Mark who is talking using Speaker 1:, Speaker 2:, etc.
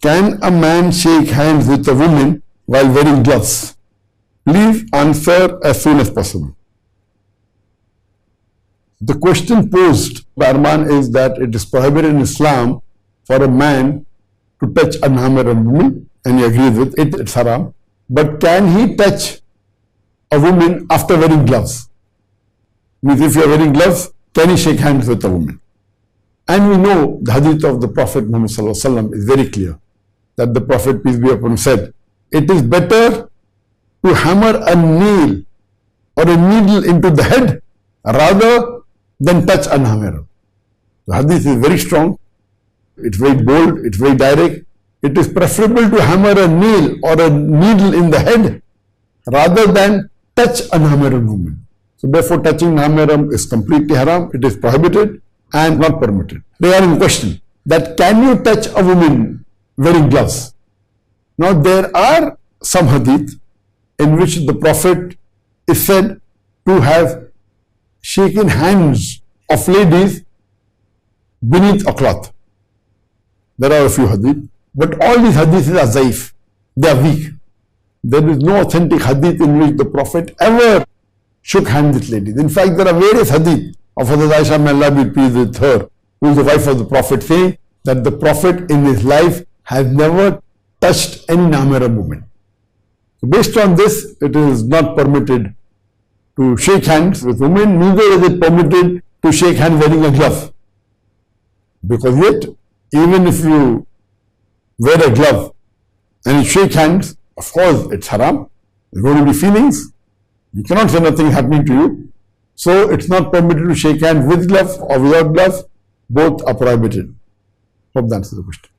Speaker 1: Can a man shake hands with a woman while wearing gloves? Please answer as soon as possible. The question posed by Arman is that it is prohibited in Islam for a man to touch a unmarried woman, and he agrees with it, it's haram. But can he touch a woman after wearing gloves? Means if you are wearing gloves, can he shake hands with a woman? And we know the hadith of the Prophet Muhammad ﷺ is very clear, that the Prophet, peace be upon him, said, it is better to hammer a nail or a needle into the head rather than touch unhammer. The hadith is very strong, it's very bold, it's very direct. It is preferable to hammer a nail or a needle in the head rather than touch a unhammered woman. So therefore touching unhammered is completely haram, it is prohibited and not permitted. Regarding the question that can you touch a woman wearing gloves? Now there are some hadith in which the Prophet is said to have shaken hands of ladies beneath a cloth. There are a few hadith, but all these hadiths are zaif, they are weak. There is no authentic hadith in which the Prophet ever shook hands with ladies. In fact, there are various hadith of Hazrat Aisha, may Allah be pleased with her, who is the wife of the Prophet, saying that the Prophet in his life has never touched any unmarried woman. So based on this, it is not permitted to shake hands with women, neither is it permitted to shake hands wearing a glove. Because yet, even if you wear a glove and you shake hands, of course it's haram. There are going to be feelings. You cannot say nothing happening to you. So it's not permitted to shake hands with glove or without glove. Both are prohibited. Hope that answers the question.